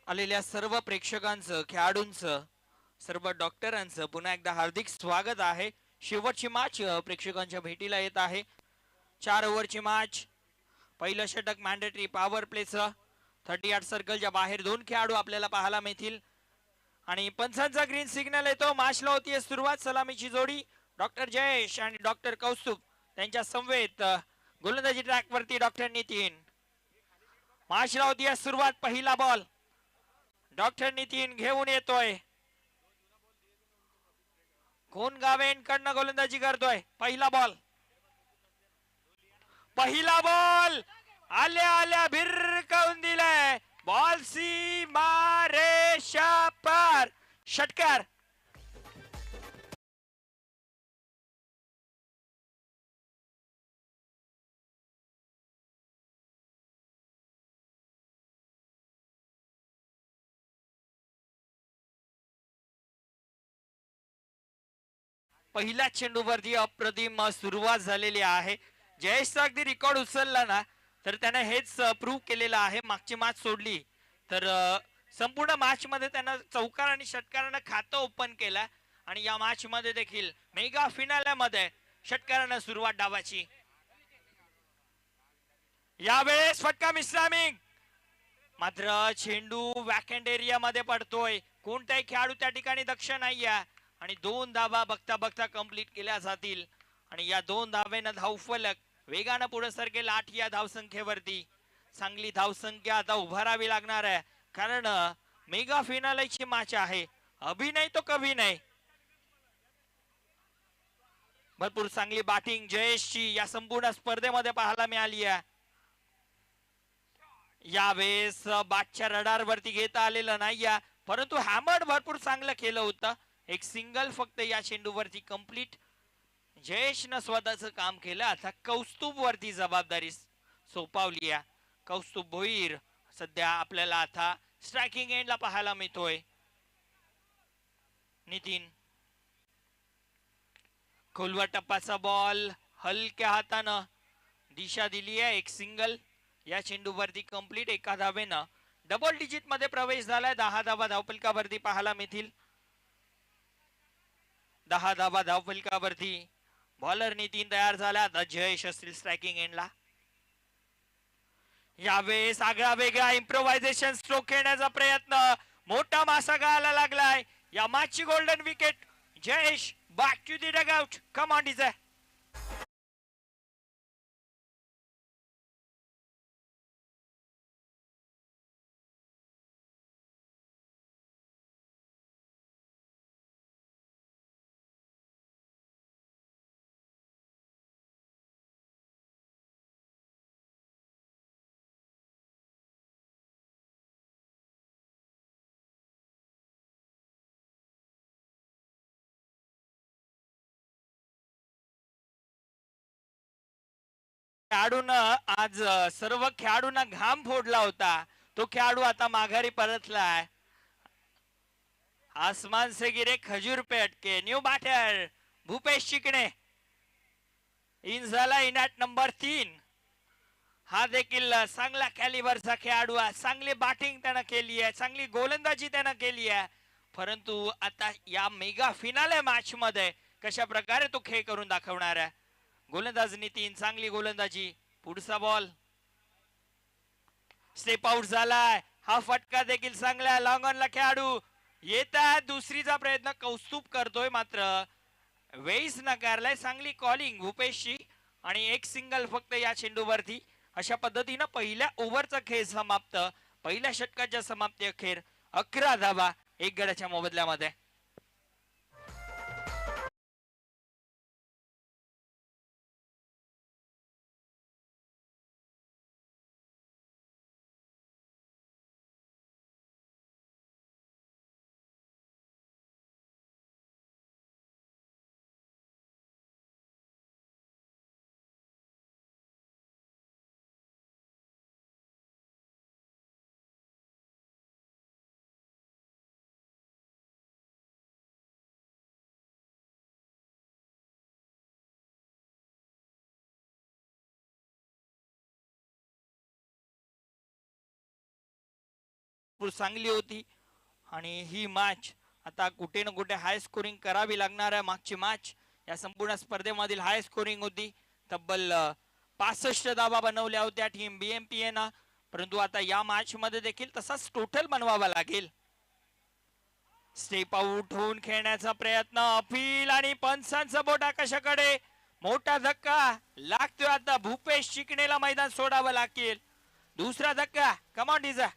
आलेल्या सर्व प्रेक्षकांचं, खेळाडूंचं, सर्व डॉक्टरांचं पुन्हा एकदा हार्दिक स्वागत आहे. शेवटची मॅच प्रेक्षकांच्या भेटीला येत आहे. 4 ओव्हरची मॅच. पहिलं षटक मॅन्डेटरी पॉवर प्लेचं. 38 सर्कलच्या बाहेर 2 खेळाडू आपल्याला पाहायला मिळतील आणि पंचांचा ग्रीन सिग्नल येतो. मॅचला होतीये सुरुवात. सलामीची जोडी डॉक्टर जयेश आणि डॉक्टर कौस्तुभ त्यांच्या समवेत गोलंदाजी ट्रॅक वरती डॉक्टर नितीन. मॅचला होतीये सुरुवात. पहिला बॉल डॉक्टर नितीन घेऊन येतोय. कोण गावेंकडनं गोलंदाजी करतोय. पहिला बॉल आल्या आल्या भिरकावून दिलाय. बॉल सी मारे पार. षटकार. पहिल्या चेंडूवरती अप्रतिम सुरुवात झालेली आहे. जयेशचा अगदी रेकॉर्ड उचलला ना तर त्याने हेच प्रूव्ह केलेलं आहे. मागची मॅच सोडली तर संपूर्ण मॅच मध्ये त्यानं चौकार आणि षटकारानं खातं ओपन केलं आणि या मॅच मध्ये देखील मेगा फिनाले मध्ये षटकारानं सुरुवात डावाची. यावेळेस फटका मिसलामिंग मात्र चेंडू वॅकंड एरिया मध्ये पडतोय. कोणताही खेळाडू त्या ठिकाणी दक्ष नाहीये आणि 2 धावा बघता बघता कंप्लीट केल्या जातील आणि या 2 धावेनं धावफलक वेगानं पुढे सरकेल 8 या धावसंख्येवरती. चांगली धावसंख्या आता उभारावी लागणार आहे कारण मेगा फिनालेची मॅच आहे. अभी नाही तो कभी नाही. भरपूर चांगली बॅटिंग जयेशची या संपूर्ण स्पर्धेमध्ये पाहायला मिळाली आहे. यावेळेस बादच्या रडार वरती घेता आलेलं नाही परंतु हॅमर्ड भरपूर चांगलं केलं होतं. एक सिंगल फक्त या चेंडूवरती कंप्लीट जयेशनं स्वतःचं काम केलं. आता कौस्तुभ वरती जबाबदारी सोपवली आहे. कौस्तुभ भोईर सध्या आपल्याला आता स्ट्रायकिंग एंडला पाहायला मिळतोय. नितीन खोलवर टप्पाचा बॉल हलक्या हातानं दिशा दिली आहे. एक सिंगल या चेंडूवरती कंप्लीट. एका धावेनं डबल डिजिट मध्ये प्रवेश झालाय. 10 धावा धावफलकावरती पाहायला मिळतील. 10 धावा धावफलकावरती बॉलर नितीन तयार झाला. आता जयेश असतील स्ट्रायकिंग एंडला. यावेळेस आगळा वेगळा इम्प्रोव्हायझेशन स्ट्रोक खेळण्याचा प्रयत्न. मोठा मासा गाळायला लागलाय. या मॅचची golden wicket. Jayesh back to the dugout. Come on DJ. खेळाडूनं आज सर्व खेळाडूंना घाम फोडला होता. तो खेळाडू आता माघारी परतलाय. आसमान से गिरे खजूर पे अटके. New batter Bhupesh Chikane in झाला इन ॲट नंबर 3. हा देखील चांगला कॅलिबरचा खेळाडू आहे. चांगली बॅटिंग त्यानं केली आहे. चांगली गोलंदाजी त्यानं केली आहे. परंतु आता या मेगा फिनाले मॅच मध्ये कशा प्रकारे तो खेळ करून दाखवणार आहे. गोलंदाज नितीन चांगली गोलंदाजी. पुढचा बॉल स्टेप आउट झालाय. हा फटका देखील चांगला. लॉंग ऑनला खेळाडू येत आहे. दुसरीचा प्रयत्न कौस्तुभ करतोय मात्र वेळीच नकारलाय. चांगली कॉलिंग भूपेशची आणि एक सिंगल फक्त या चेंडूवरती. अशा पद्धतीनं पहिल्या ओव्हरचा खेळ समाप्त. पहिल्या षटकाच्या समाप्ती अखेर 11 धावा 1 गड्याच्या मोबदल्यामध्ये. भरपूर चांगली होती आणि ही मॅच आता कुठे ना कुठे हाय स्कोरिंग करावी लागणार आहे. मागची मॅच या संपूर्ण स्पर्धेमधील हाय स्कोरिंग होती. तब्बल 65 धावा बनवल्या होत्या टीम BMPA ना, परंतु आता या मॅच मध्ये देखील तसाच टोटल बनवावा लागेल. स्टेप आउट होऊन खेळण्याचा प्रयत्न अपील आणि पंचांचा बोट आकाशाकडे. मोठा धक्का लागतोय आता. भूपेश चिकणेला मैदान सोडावं लागेल. दुसरा धक्का. कमॉन डिझा.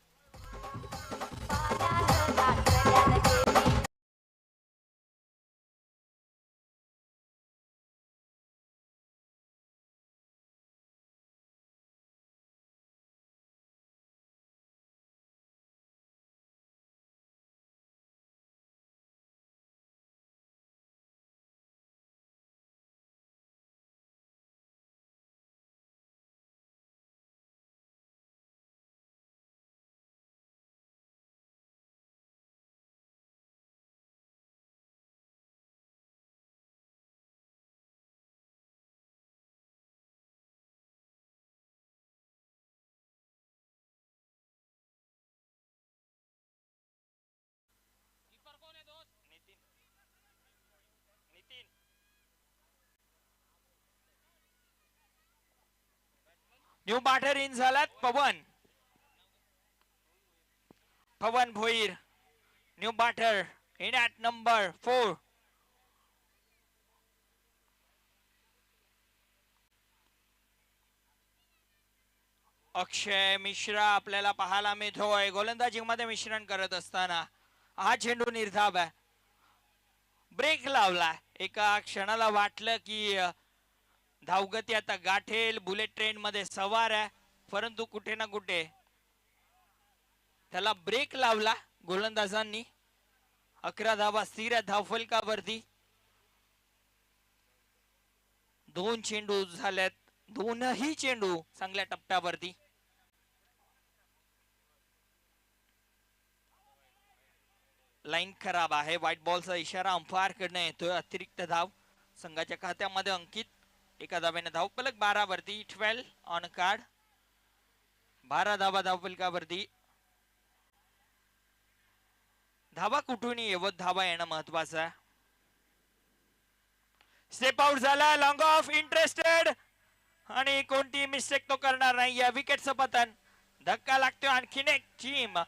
न्यू बॅटर इन झालात Pawan Bhoir. New batter in at number 4. Akshay Mishra आपल्याला पाहायला मिळतोय गोलंदाजी मध्ये मिश्रण करत असताना. हा चेंडू निर्धाव आहे. ब्रेक लावला. एका क्षणाला वाटलं की धावगती आता गाठेल, बुलेट ट्रेन मध्ये सवार आहे, परंतु कुठे ना कुठे त्याला ब्रेक लावला गोलंदाजांनी. 11 धावा स्थिर धावफलकावरती. 2 चेंडू झाल्यात. दोनही चेंडू चांगल्या टप्प्यावरती. लाईन खराब आहे. व्हाईट बॉलचा इशारा अंपायर कडे येतोय. अतिरिक्त धाव संघाच्या खात्यामध्ये अंकित. एका धावेने धावफलक 12 वरती. 12 ऑन कार्ड. 12 धावा धावफलकावरती. धावा कुठून येवत धावा येणं महत्वाचं आहे. स्टेप आउट झाला. लॉंग ऑफ इंटरेस्टेड आणि कोणती मिस्टेक तो करणार नाही. या विकेटचं पतन. धक्का लागतोय आणखीन एक टीम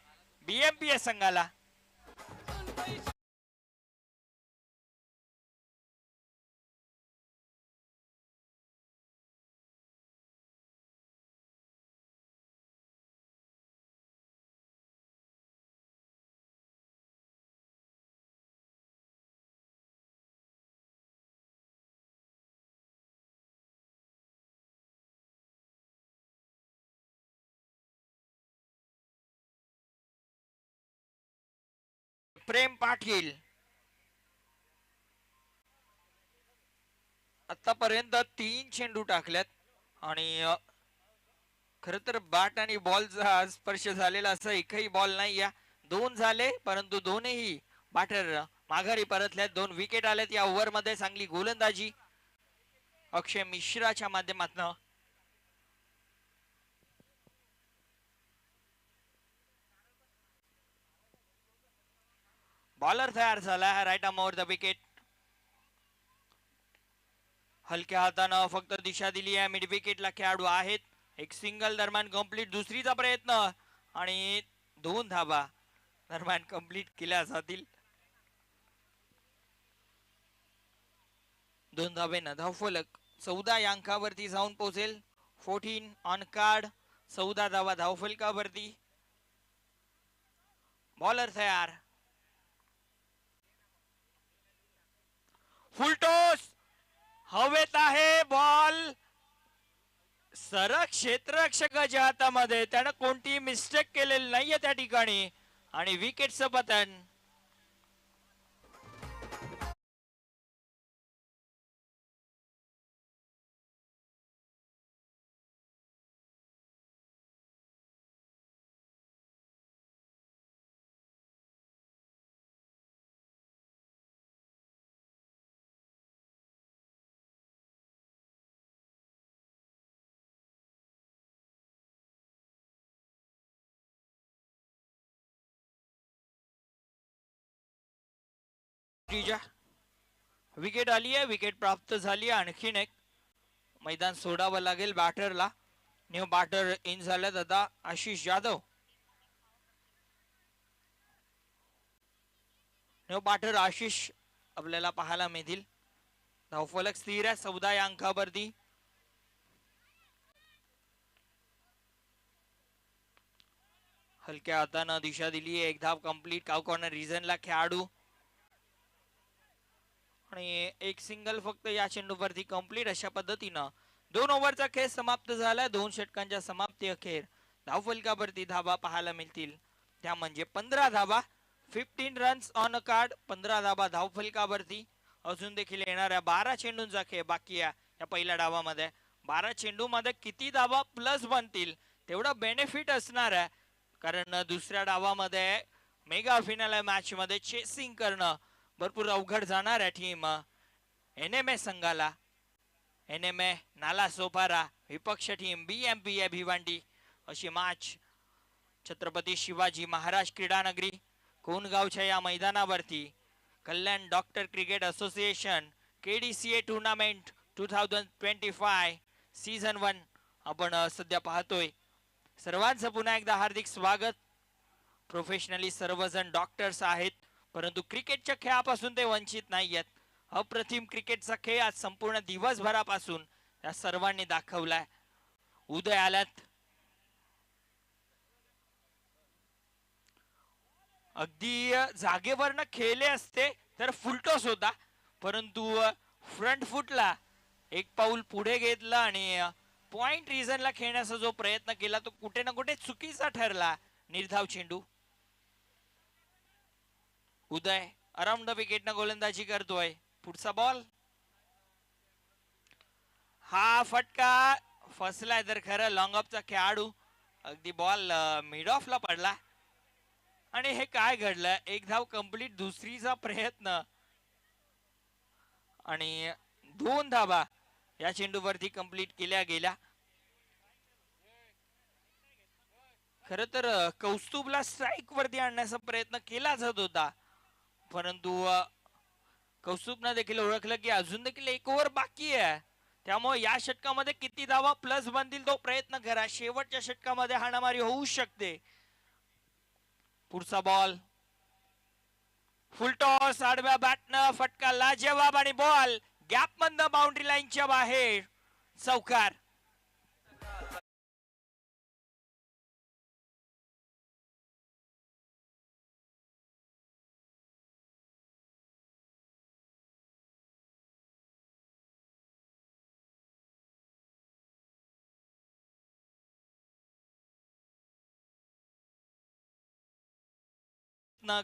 BMPA संघाला. प्रेम पाटील आतापर्यंत 3 चेंडू टाकल्यात आणि खर तर बॅट आणि बॉलचा स्पर्श झालेला असं एकही बॉल नाही. या 2 झाले, परंतु दोनही बॅटर माघारी परतल्यात. 2 विकेट आल्यात या ओव्हर मध्ये. चांगली गोलंदाजी अक्षय मिश्राच्या माध्यमातून. बॉलर तयार झाला. Right arm over the wicket. हलक्या हातानं फक्त दिशा दिली आहे. मिड विकेटला खेळाडू आहेत. एक सिंगल दरम्यान कंप्लीट. दुसरीचा प्रयत्न आणि 2 धावा दरम्यान कंप्लीट केल्या जातील. 2 धावेनं धावफलक 14 या अंकावरती जाऊन पोहोचेल. 14 ऑन कार्ड. 14 धावा धावफलकावरती. बॉलर तयार. फुलटॉस हवेत आहे. बॉल सरळ क्षेत्ररक्षकाच्या हातामध्ये. त्यानं कोणती मिस्टेक केलेली नाहीये त्या ठिकाणी आणि विकेटचं पतन. विकेट आली आहे, विकेट प्राप्त झाली. आणखीन एक मैदान सोडावं लागेल बॅटरला. न्यू बॅटर इन झाल्यात आता आशिष यादव. न्यू बॅटर आशिष आपल्याला पाहायला मिळतील. धावफलक स्थिर आहे 14 या अंकावरती. हलक्या हातानं दिशा दिली. एक धाव कंप्लीट. काव कॉर्नर रिझनला खेळाडू आणि एक सिंगल फक्त या चेंडूवरती कंप्लीट. अशा पद्धतीनं 2 ओव्हरचा खेळ समाप्त झाला. 2 षटकांच्या समाप्ती अखेर धावफलकावरती धावा पाहायला मिळतील त्या म्हणजे 15 धावा. 15 रन्स ऑन अ कार्ड. 15 धावा धावफलकावरती. अजून देखील येणाऱ्या 12 चेंडूंचा खेळ बाकी आहे या पहिल्या डावामध्ये. 12 चेंडू मध्ये किती धावा प्लस बनतील तेवढा बेनिफिट असणार आहे. कारण दुसऱ्या डावामध्ये मेगा फायनल मॅच मध्ये चेसिंग करणं भरपूर अवघड जाणार आहे टीम एनएमए संघाला. एनएमए नाला सोपारा विपक्ष टीम बीएमपीए भिवंडी. अशी मॅच छत्रपती शिवाजी महाराज क्रीडानगरी कोणगावच्या या मैदानावरती Kalyan doctor cricket association KDCA tournament 2025 season 1 आपण सध्या पाहतोय. सर्वांचं पुन्हा एकदा हार्दिक स्वागत. प्रोफेशनली सर्वजण डॉक्टर्स आहेत परंतु क्रिकेटच्या खेळापासून ते वंचित नाहीयेत. अप्रतिम क्रिकेटचा खेळ आज संपूर्ण दिवसभरापासून या सर्वांनी दाखवलाय. उदय आल्यात. अगदी जागेवरनं खेळले असते तर फुलटॉस होता परंतु फ्रंट फुटला एक पाऊल पुढे घेतला आणि पॉइंट रिझनला खेळण्याचा जो प्रयत्न केला तो कुठे ना कुठे चुकीचा ठरला. निर्धाव चेंडू. उदय अराउंड द विकेट न गोलंदाजी करतोय. पुढचा बॉल. हा फटका फसलाय तर खरं. लॉंग ऑफचा खेळाडू अगदी बॉल मिड ऑफ ला पडला आणि हे काय घडलं. एक धाव कंप्लीट. दुसरीचा प्रयत्न आणि 2 धावा या चेंडूवरती कंप्लीट केल्या गेल्या. खर तर कौस्तुभला स्ट्राईक वरती आणण्याचा प्रयत्न केला जात होता परंतु कौस्तुभनं देखील ओळखलं की अजून देखील 1 ओव्हर बाकी आहे. त्यामुळे या षटकामध्ये किती धावा प्लस बनतील तो प्रयत्न करा. शेवटच्या षटकामध्ये हाणामारी होऊ शकते. पुढचा बॉल. फुलटॉस आडव्या बॅटनं फटका लाजवाब आणि बॉल गॅप मधनं बाउंड्री लाईनच्या बाहेर. चौकार.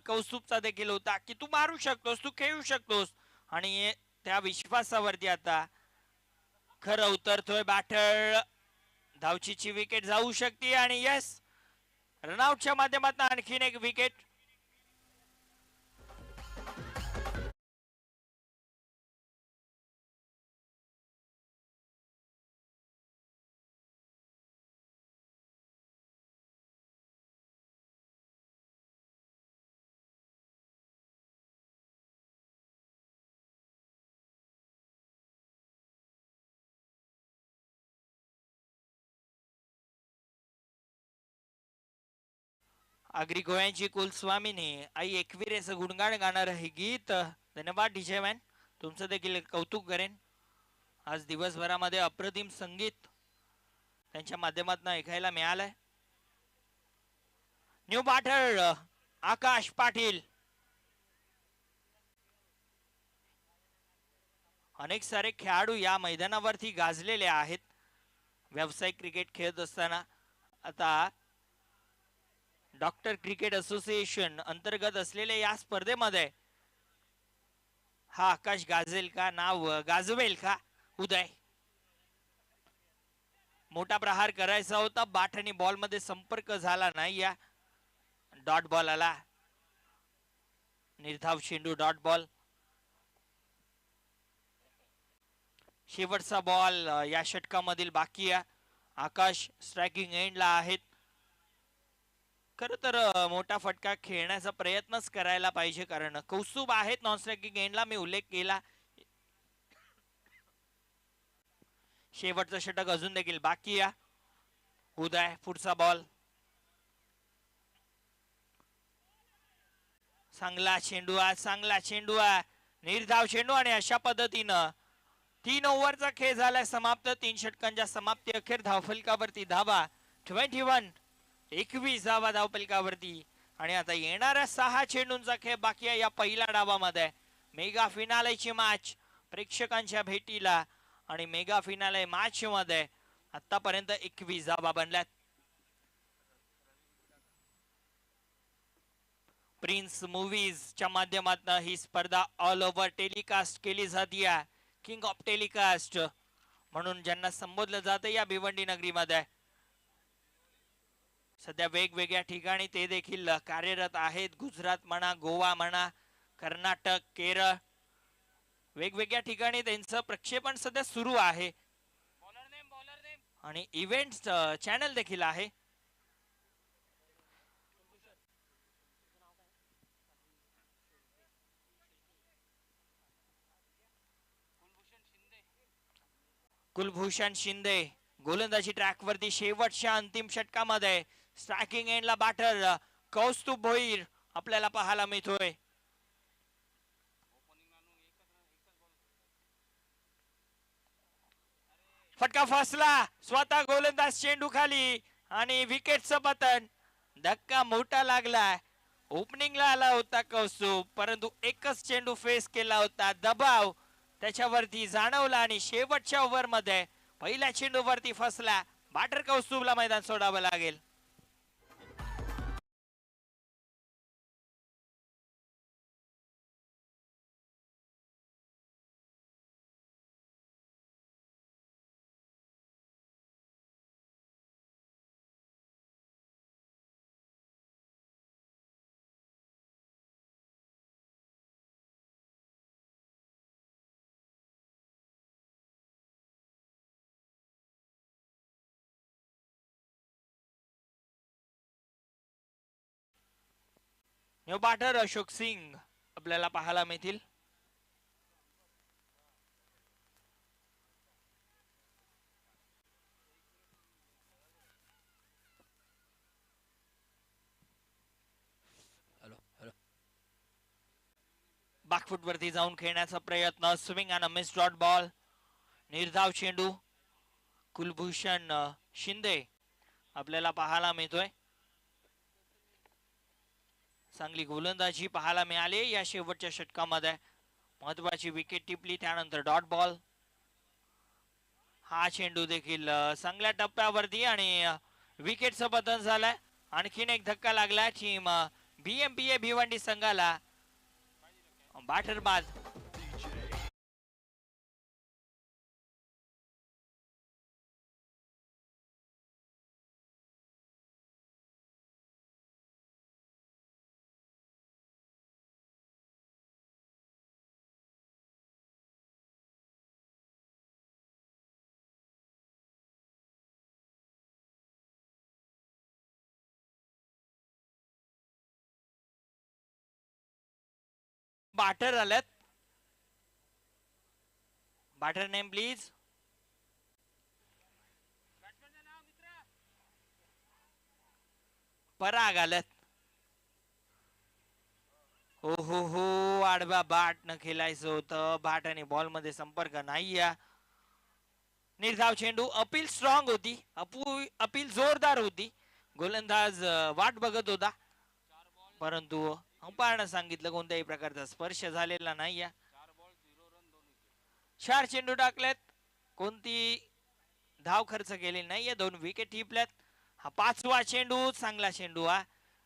कौस्तुभचा देखील होता की तू मारू शकतोस, तू खेळू शकतोस आणि त्या विश्वासावरती आता खरं उतरतोय बॅटर. धावचीची विकेट जाऊ शकते आणि यस रनआउटच्या माध्यमातून आणखीन एक विकेट. आगरी गोयांची कुलस्वामीने आई एकविरेचं गुणगान गाणार हे गीत. धन्यवाद डीजे मॅन. तुमचं देखील कौतुक करेन. आज दिवसभरामध्ये अप्रतिम संगीत त्यांच्या माध्यमातून ऐकायला मिळालंय. न्यू बॅटर आकाश पाटील. अनेक सारे खेळाडू या मैदानावरती गाजलेले आहेत व्यावसायिक क्रिकेट खेळत असताना. आता डॉक्टर क्रिकेट असोसिएशन अंतर्गत असलेल्या या स्पर्धेमध्ये हा आकाश गाजेल का, नाव गाजवेल का उदय. मोठा प्रहार करायचा होता. बाट आणि बॉल मध्ये संपर्क झाला नाही. या डॉट बॉल आला. निर्धाव चेंडू डॉट बॉल. शेवटचा बॉल या षटकामधील बाकी आहे. आकाश स्ट्रायकिंग एंडला आहेत. खर तर मोठा फटका खेळण्याचा प्रयत्नच करायला पाहिजे, कारण कौस्तुभ आहेत नॉन स्ट्रायकिंग एंडला, मी उल्लेख केला. शेवटचं षटक अजून देखील बाकी या. उदय पुढचा बॉल. चांगला चेंडू आहे, चांगला चेंडू आहे, निर्धाव चेंडू. आणि अशा पद्धतीनं 3 ओव्हरचा खेळ झालाय समाप्त. 3 षटकांच्या समाप्ती अखेर धावफलकावरती धावा 21, 21 धावा धावफलकावरती. आणि आता येणाऱ्या 6 चेंडूंचा खेळ बाकी आहे या पहिल्या डावामध्ये. मेगा फिनालेची मॅच प्रेक्षकांच्या भेटीला, आणि मेगा फिनाले मॅच मध्ये आतापर्यंत 21 धावा बनल्यात. प्रिन्स मूवीजच्या माध्यमातून ही स्पर्धा ऑल ओव्हर टेलिकास्ट केली जाते. किंग ऑफ टेलिकास्ट म्हणून ज्यांना संबोधलं जातं या भिवंडी नगरीमध्ये. सध्या वेगवेगळ्या ठिकाणी ते देखील कार्यरत आहेत. गुजरात म्हणा, गोवा म्हणा, कर्नाटक, केरळ, वेगवेगळ्या ठिकाणी त्यांचं प्रक्षेपण सध्या सुरू आहे. आणि इव्हेंट चॅनल देखील आहे. कुलभूषण शिंदे गोलंदाजी ट्रॅक वरती शेवटच्या अंतिम षटकामध्ये. स्ट्रायकिंग एंडला बॅटर कौस्तुभ भोईर आपल्याला पाहायला मिळतोय. फटका फसला, स्वतः गोलंदाज चेंडू खाली, आणि विकेटचं पतन. धक्का मोठा लागला. ओपनिंगला आला होता कौस्तुभ, परंतु एकच चेंडू फेस केला होता. दबाव त्याच्यावरती जाणवला, आणि शेवटच्या ओव्हर मध्ये पहिल्या चेंडूवरती फसला. बॅटर कौस्तुभला मैदान सोडावं लागेल. न्यू बॅटर अशोक सिंग आपल्याला पाहायला मिळतील. बॅकफुट वरती जाऊन खेळण्याचा प्रयत्न. Swing and miss dot ball. निर्धाव चेंडू. कुलभूषण शिंदे आपल्याला पाहायला मिळतोय. चांगली गोलंदाजी पाहायला मिळाली या शेवटच्या षटकामध्ये. महत्वाची विकेट टिपली, त्यानंतर डॉट बॉल. हा चेंडू देखील चांगल्या टप्प्यावरती, आणि विकेटचं पतन झालंय. आणखीन एक धक्का लागला टीम बीएमपीए भिवंडी संघाला. बॅटर बाद. बॅटर आल्यात. Batter name please. पराग आल्यात. हो हो हो, आडव्या बाट न खेळायचं होतं. बाट आणि बॉल मध्ये संपर्क नाही. निर्धाव चेंडू. अपील स्ट्रॉंग होती, अपील जोरदार होती. गोलंदाज वाट बघत होता, परंतु अंपायरनं सांगितलं कोणत्याही प्रकारचा स्पर्श झालेला नाही. 4 चेंडू टाकलेत, कोणती धाव खर्च केली नाहीये. 2 विकेट टिपल्यात. हा 5वा चेंडू. चांगला चेंडू. हा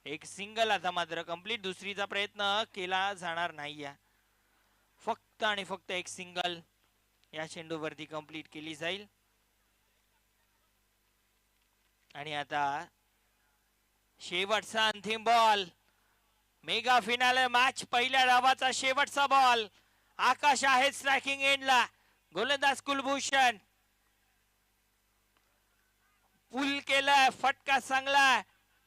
एक सिंगल आता मात्र कंप्लीट. दुसरीचा प्रयत्न केला जाणार नाही. फक्त आणि फक्त एक सिंगल या चेंडूवरती कंप्लीट केली जाईल. आणि आता शेवटचा अंतिम बॉल. मेगा फिनाले मॅच पहिल्या डावाचा शेवटचा बॉल. आकाश आहे स्ट्रायकिंग एंडला. गोलंदाज कुलभूषण. पुल केलाय, फटका चांगला.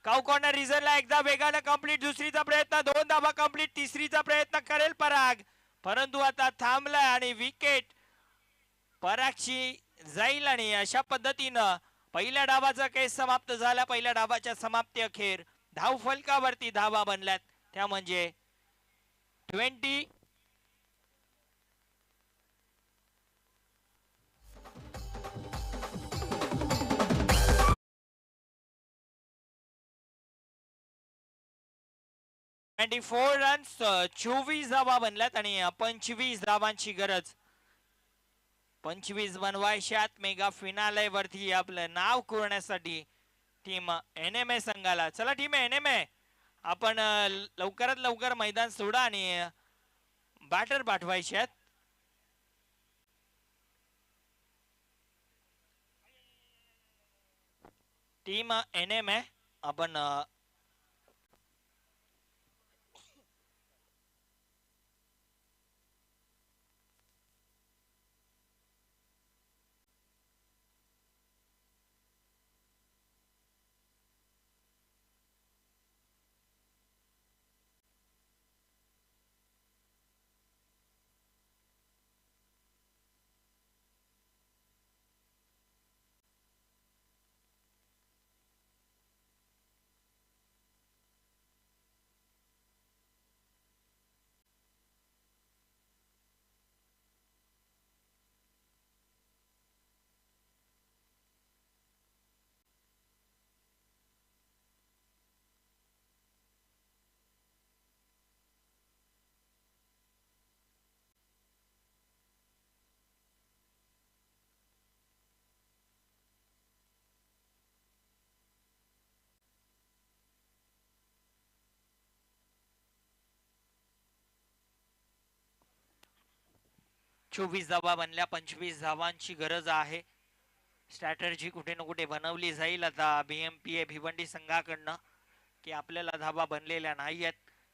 काउ कॉर्नर रिझनला एकदा वेगाने कंप्लीट, दुसरीचा प्रयत्न 2 धावा कंप्लीट, तिसरीचा प्रयत्न करेल पराग, परंतु आता थांबलाय आणि विकेट परागची जाईल आणि अशा पद्धतीनं पहिल्या डावाचा केस समाप्त झाला. पहिल्या डावाच्या समाप्ती अखेर धाव फलकावरती धावा बनल्यात, त्या म्हणजे 20 24 रन्स, 24 धावा बनल्यात आणि 25 धावांची गरज. 25 बनवायच्यात मेगा फिनाले वरती आपलं नाव कोरण्यासाठी टीम एनएमए संघाला. चला टीम एनएमए, आपण लवकरात लवकर मैदान सोडा आणि बॅटर पाठवायचे आहेत. टीम एनएमए, आपण 24 धावा बनल्या, 25 धावांची गरज आहे. स्ट्रॅटर्जी कुठे ना कुठे बनवली जाईल आता बीएमपीए भिवंडी संघाकडनं की आपल्याला धावा बनलेल्या नाहीयेत.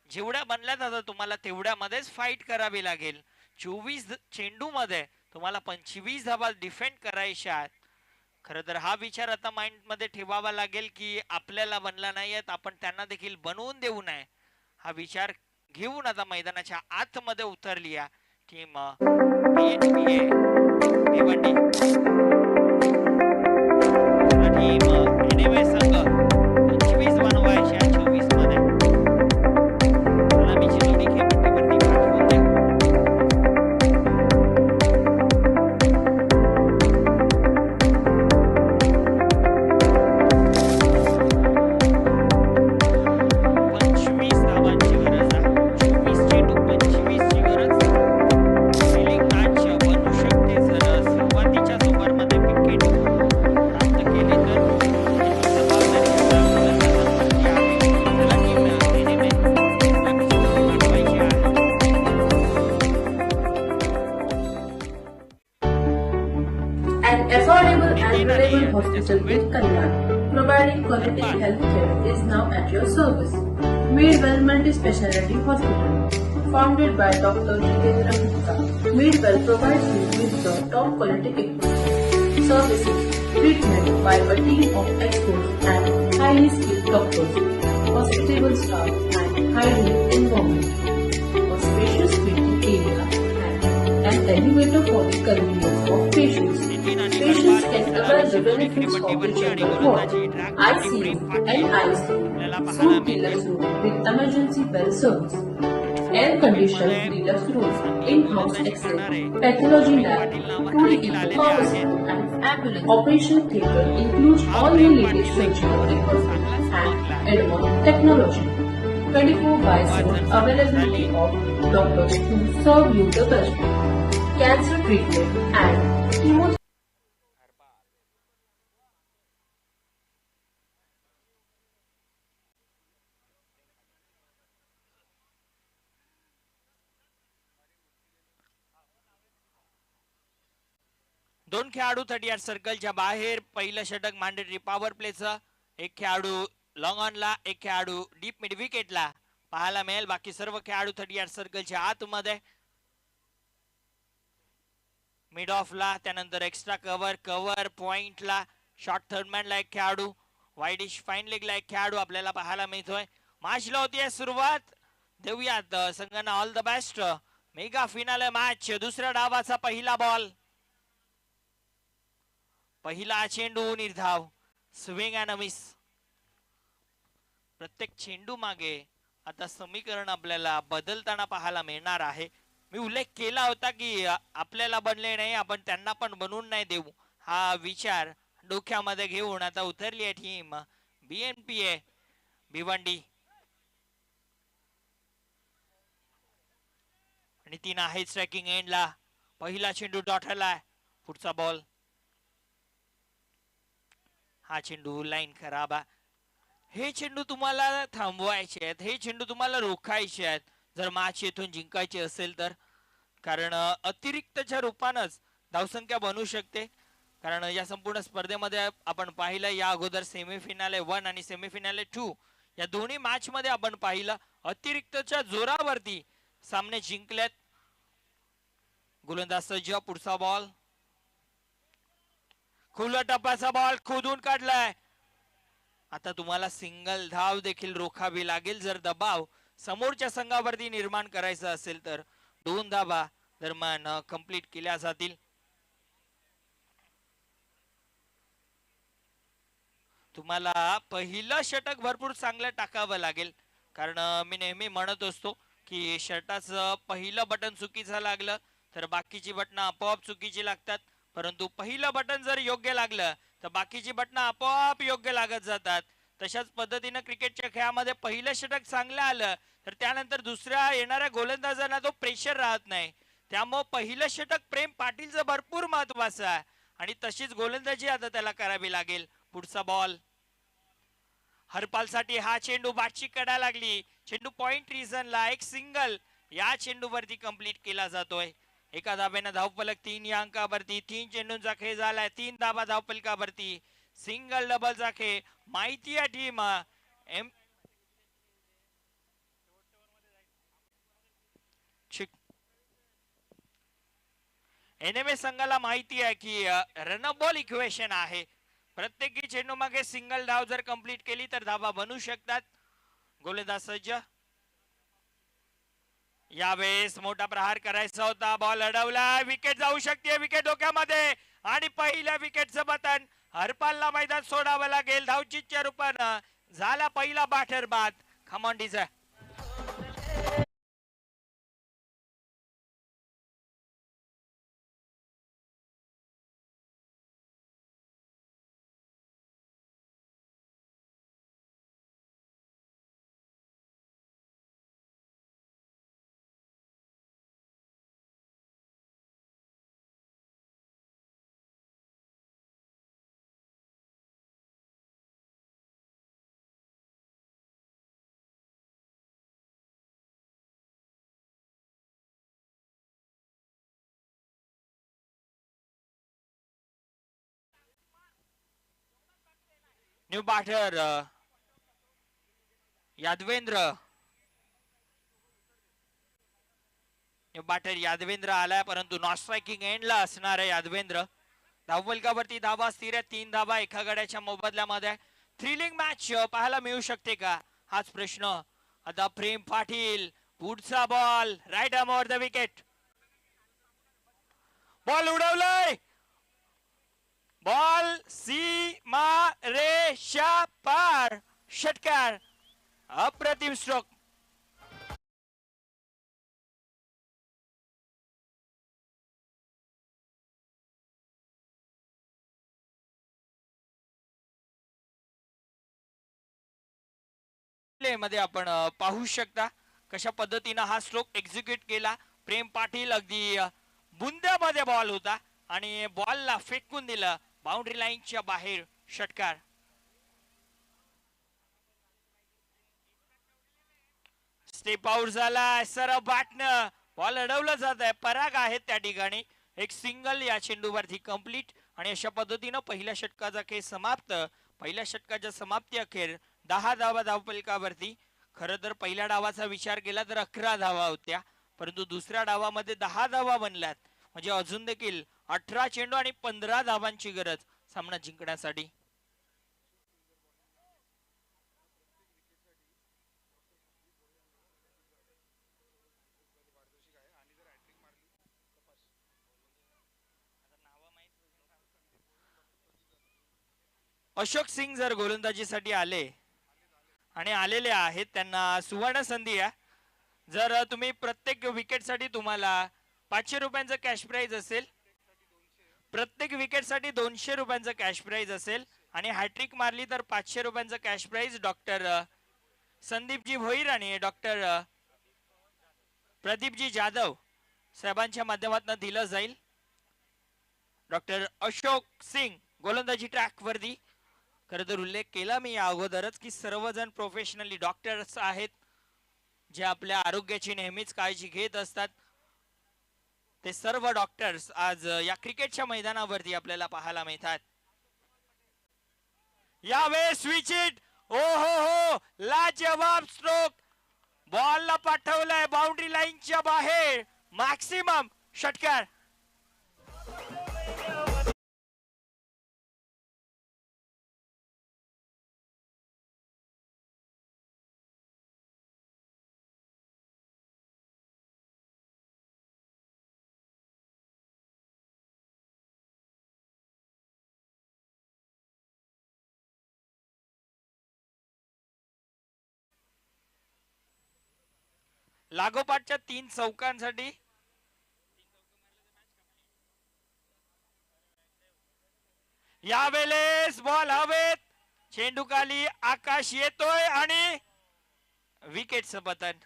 जेवढ्या बनल्यात आता तुम्हाला तेवढ्यामध्येच फाईट करावी लागेल. 24 चेंडू मध्ये तुम्हाला 25 धावा डिफेंड करायच्या आहेत. खरं तर हा विचार आता माइंड मध्ये ठेवावा लागेल की आपल्याला बनला नाहीयेत, आपण त्यांना देखील बनवून देऊ नये. हा विचार घेऊन आता मैदानाच्या आतमध्ये उतरली आहे team BMPA Bhiwandi. Team NMA संघ 25 बनवायच्या 24 मध्ये. सलामीची जोडी खेळपट्टीवरती पाठवून द्या. Hospital with Kalyan, providing quality healthcare is now at your service. Meadwell Multi-Speciality Hospital, founded by Dr. Jitendra Gupta. Meadwell provides you with the top quality equipment, services, treatment by a team of experts and highly skilled doctors, hospitable staff and hygienic environment, a spacious waiting area and an elevator for the convenience of patients. Patients can avail the benefits of the general ward, ICU and ICU, food deluxe room with emergency bell service, air-conditioned deluxe room, in-house X-ray, pathology lab, 2D pharmacy and ambulance. Operation theatre includes all the latest surgical equipment and advanced technology. 24/7 availability of doctors who serve you the best. Cancer treatment and chemotherapy. दोन खेळाडू 38 सर्कलच्या बाहेर. पहिलं षटक mandatory power प्लेचं. एक खेळाडू long ऑनला, एक खेळाडू डीप मिड विकेटला पाहायला मिळेल. बाकी सर्व खेळाडू 38 सर्कलच्या आतमध्ये. मिड ऑफला, त्यानंतर एक्स्ट्रा कव्हर, कव्हर पॉइंटला, शॉर्ट थर्डमॅनला एक खेळाडू, वाईडिश फाईन लेगला एक खेळाडू आपल्याला पाहायला मिळतोय. मॅचला होतीये सुरुवात. देऊयात संघांना all the best. Mega finale match. दुसऱ्या डावाचा पहिला बॉल, पहिला चेंडू निर्धाव. Swing and miss. प्रत्येक चेंडू मागे आता समीकरण आपल्याला बदलताना पाहायला मिळणार आहे. मी उल्लेख केला होता की आपल्याला बनले नाही, आपण त्यांना पण बनवून नाही देऊ, हा विचार डोक्यामध्ये घेऊन आता उतरली आहे टीम BNPA भिवंडी. आणि तीन आहे स्ट्रायकिंग एंडला. पहिला चेंडू डॉटरला. पुढचा बॉल. हा चेंडू लाईन खराब आहे. हे चेंडू तुम्हाला थांबवायचे आहेत, हे चेंडू तुम्हाला रोखायचे आहेत जर मॅच येथून जिंकायची असेल तर. कारण अतिरिक्तच्या रूपानच धावसंख्या बनू शकते. कारण या संपूर्ण स्पर्धेमध्ये आपण पाहिलं या अगोदर सेमीफिनाले 1 आणि सेमीफिनाले 2 या दोन्ही मॅच मध्ये आपण पाहिलं अतिरिक्तच्या जोरावरती सामने जिंकलेत. गोलंदाज सज्ज. पुढचा बॉल. खुला टप्प्याचा बॉल खोदून काढलाय. आता तुम्हाला सिंगल धाव देखील रोखावी लागेल जर दबाव समोरच्या संघावरती निर्माण करायचा असेल तर. 2 धावा दरम्यान कंप्लीट केल्या जातील. तुम्हाला पहिलं षटक भरपूर चांगलं टाकावं लागेल. कारण मी नेहमी म्हणत असतो की षटकाचं पहिलं बटन चुकीचं लागलं तर बाकीची बटणं आपोआप चुकीची लागतात. परंतु पहिलं बटन जर योग्य लागलं तर बाकीची बटणं आपोआप योग्य लागत जातात. तशाच पद्धतीनं क्रिकेटच्या खेळामध्ये पहिलं षटक चांगलं आलं तर त्यानंतर दुसऱ्या येणाऱ्या गोलंदाजांना तो प्रेशर राहत नाही. त्यामुळे पहिलं षटक प्रेम पाटीलचं भरपूर महत्वाचं आहे आणि तशीच गोलंदाजी आता त्याला करावी लागेल. पुढचा बॉल. हरपाल साठी हा चेंडू बाटची कडा लागली. चेंडू पॉइंट रिझनला एक सिंगल या चेंडूवरती कंप्लीट केला जातोय. एका धाब्यानं धावफलक 3 या अंकावरती. 3 चेंडूंचा खेळ झालाय. 3 धाबा धावफलकावरती. सिंगल डबलचा खेळ. माहिती आहे टीम NMA संघाला माहिती आहे की रन बॉल इक्वेशन आहे. प्रत्येकी चेंडू मागे सिंगल धाव जर कंप्लीट केली तर धाबा बनू शकतात. गोलंदाज सज्ज. यावेळेस मोठा प्रहार करायचा होता. बॉल अडवला. विकेट जाऊ शकते. विकेट डोक्यामध्ये आणि पहिल्या विकेटचं बटन हरपालला मैदान सोडावं लागेल. धावचीच्या रूपानं झाला पहिला बाटर बाद. खमॉन डीजे. New batter Yadavendra. New batter Yadavendra आलाय परंतु नॉट स्ट्रायकिंग एंडला असणार आहे यादवेंद्र. धावफलकावरती धावा स्थिर आहे. 3 धावा एका गड्याच्या मोबदल्यामध्ये. थ्रिलिंग मॅच पाहायला मिळू शकते का हाच प्रश्न. आता प्रेम पाटील. पुढचा ball right arm over the wicket. Ball उडवलाय. बॉल सीमा रेषा पार. षटकार. अप्रतिम स्ट्रोक. मध्ये आपण पाहू शकता कशा पद्धतीने हा स्ट्रोक एक्झिक्यूट केला. प्रेम पाटील अगदी बुंद्यामध्ये बॉल होता आणि बॉलला फेकून दिलं बाउंड्री लाईनच्या बाहेर. षटकार. स्टेप आउट झाला. सरळ बॅटनं बॉल अडवलं जात आहे. पराग आहेत त्या ठिकाणी. एक सिंगल या चेंडूवरती कंप्लीट आणि अशा पद्धतीनं पहिल्या षटकाचा खेळ समाप्त. पहिल्या षटकाच्या समाप्ती अखेर 10 धावा धावफलकावरती. खरं तर पहिल्या डावाचा विचार केला तर 11 धावा होत्या परंतु दुसऱ्या डावामध्ये 10 धावा बनल्यात. म्हणजे अजून देखील 18 चेंडू आणि 15 धावांची गरज सामना जिंकण्यासाठी. अशोक सिंग जर गोलंदाजीसाठी आले आणि आलेले आहेत त्यांना सुवर्ण संधी आहे। जर तुम्ही प्रत्येक विकेटसाठी तुम्हाला 500 रुपयांचं कॅश प्राइज असेल, प्रत्येक विकेटसाठी 200 रुपयांचं कॅश प्राइज असेल आणि हॅट्रिक मारली तर 500 रुपयांचं cash price doctor Sandeepji Bhoir आणि डॉक्टर प्रदीपजी जाधव साहेबांच्या माध्यमातून दिलं जाईल। डॉक्टर अशोक सिंग गोलंदाजी ट्रॅक वरती खरं तर उल्लेख केला मी या अगोदरच की सर्वजण प्रोफेशनली डॉक्टर्स आहेत जे आपल्या आरोग्याची नेहमीच काळजी घेत असतात। ते सर्व डॉक्टर्स आज या क्रिकेटच्या मैदानावरती आपल्याला पाहायला मिळतात। यावेळेस स्विच इट, ओ हो लाजवाब स्ट्रोक, बॉलला पाठवलाय बाउंड्री लाईनच्या बाहेर, मॅक्सिमम षटकार। लागोपाठच्या 3 चौकांसाठी यावेळेस बॉल हवेत, चेंडू खाली, आकाश येतोय आणि विकेटचं पतन।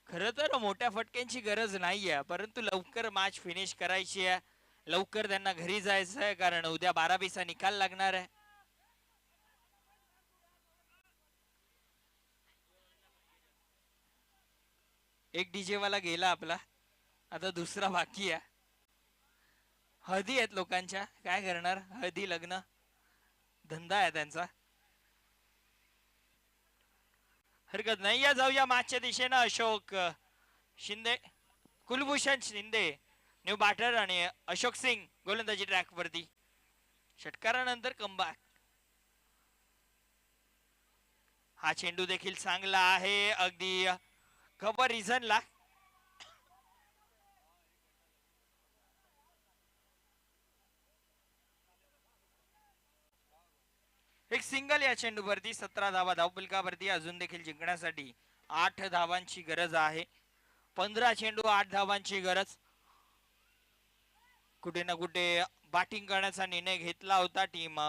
खरं तर मोठ्या फटक्यांची गरज नाहीये, परंतु लवकर मॅच फिनिश करायची आहे, लवकर त्यांना घरी जायचं आहे कारण उद्या 12-20 निकाल लागणार आहे। एक डीजे वाला गेला आपला, आता दुसरा बाकी आहे। हळदी आहेत लोकांच्या, काय करणार, हळदी लग्न धंदा आहे त्यांचा, हरकत नाही। या जाऊया मॅचच्या दिशेनं। अशोक शिंदे, कुलभूषण शिंदे न्यू बॅटर आणि अशोक सिंग गोलंदाजी ट्रॅक वरती, षटकारानंतर कमबॅक। हा चेंडू देखील चांगला आहे, अगदी कव्हर रिझनला। एक सिंगल या चेंडूवरती, 17 धावा धावफलकावरती, अजून देखील जिंकण्यासाठी 8 धावांची गरज आहे। 15 चेंडू 8 धावांची गरज। कुठे ना कुठे बॅटिंग करण्याचा निर्णय घेतला होता टीम,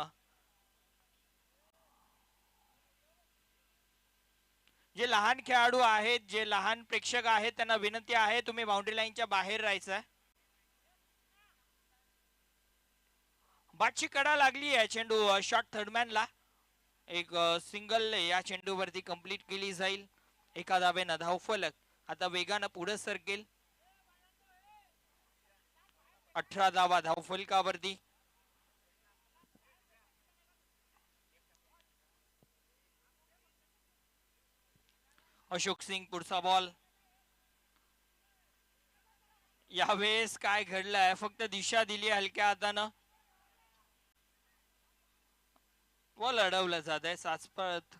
जे लहान खेळाडू आहेत, जे लहान प्रेक्षक आहेत त्यांना विनंती आहे तुम्ही बाउंड्री लाईनच्या बाहेर राहायचं। बाटची कडा लागली आहे, चेंडू शॉट थर्डमॅनला, एक सिंगल या चेंडूवरती कंप्लीट केली जाईल। एका धावेनं धावफलक आता वेगानं पुढे सरकेल। 18 धावा धावफलकावरती। अशोक सिंग पुढचा बॉल, यावेळेस काय घडलंय, फक्त दिशा दिली हलक्या हातानं, बॉल अडवलं जात आहे साचपत।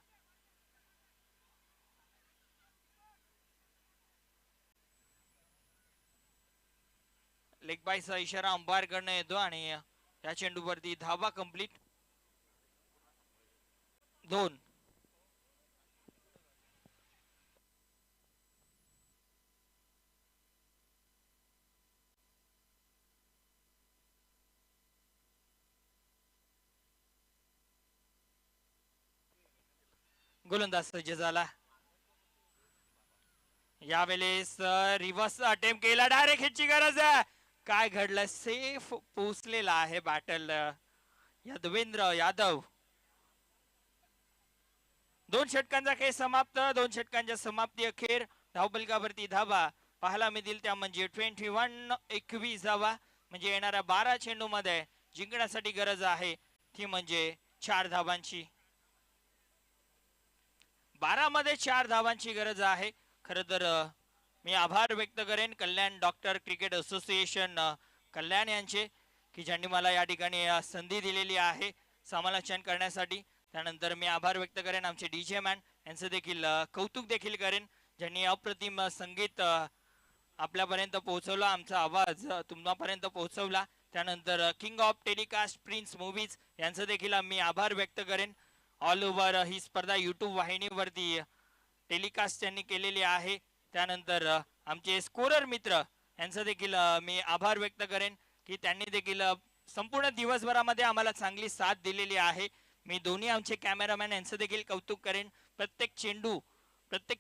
लेग बायचा इशारा अंपायर कडनं येतो आणि या चेंडूवरती धावा कंप्लीट, 2। गोलंदाज सज्ज झाला, यावेळेस रिव्हर्स अटेम्प्ट केला, डायरेक्ट हिटची गरज आहे, काय घडलं, सेफ पोचलेला आहे बॅटल यादवेंद्र यादव। 2 षटकांचा खेळ समाप्त. 2 षटकांच्या समाप्ती अखेर धावपलकावरती धावा पाहायला मिळतील त्या म्हणजे 21 धावा. म्हणजे येणाऱ्या 12 चेंडू मध्ये जिंकण्यासाठी गरज आहे ती म्हणजे 4 धावांची. 12 मध्ये 4 धावांची गरज आहे. खर तर मी आभार व्यक्त करेन कल्याण डॉक्टर क्रिकेट असोसिएशन कल्याण यांचे की ज्यांनी मला या ठिकाणी संधी दिलेली आहे समालोचन करण्यासाठी. त्यानंतर मी आभार व्यक्त करेन आमचे डीजे मॅन यांचं देखील कौतुक देखील करेन ज्यांनी अप्रतिम संगीत आपल्यापर्यंत पोहोचवला, आमचा आवाज तुम्हापर्यंत पोहोचवला. त्यानंतर king of telecast prince movies यांचं देखील मी आभार व्यक्त करेन. ऑल ओव्हर ही स्पर्धा युट्यूब वाहिनीवरती टेलिकास्ट त्यांनी केलेली आहे. त्यानंतर आमचे स्कोरर मित्र यांचं देखील मी आभार व्यक्त करेन की त्यांनी देखील संपूर्ण दिवसभरामध्ये आम्हाला चांगली साथ दिलेली आहे. मी दोन्ही आमचे कॅमेरामॅन यांचं देखील कौतुक करेन. प्रत्येक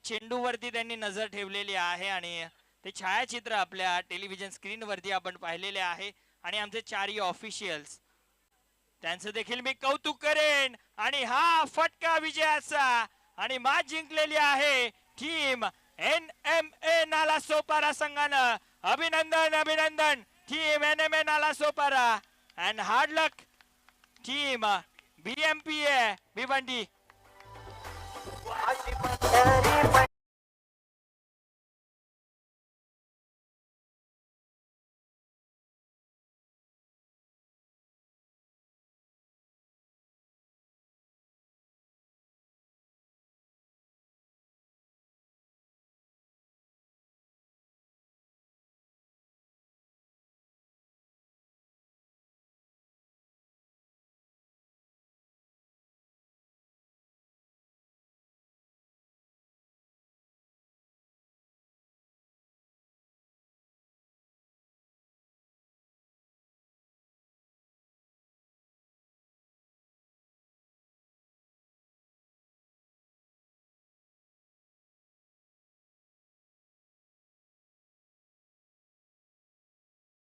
चेंडूवरती त्यांनी नजर ठेवलेली आहे आणि ते छायाचित्र आपल्या टेलिव्हिजन स्क्रीनवरती आपण पाहिलेले आहे. आणि आमचे 4 ऑफिशियल्स त्यांचं देखील मी कौतुक करेन. आणि हा फटका विजयाचा आणि मॅच जिंकलेली आहे टीम NMA नालासोपारा संघानं. अभिनंदन अभिनंदन team NMA Nalasopara and hard luck team BMPA Bhiwandi.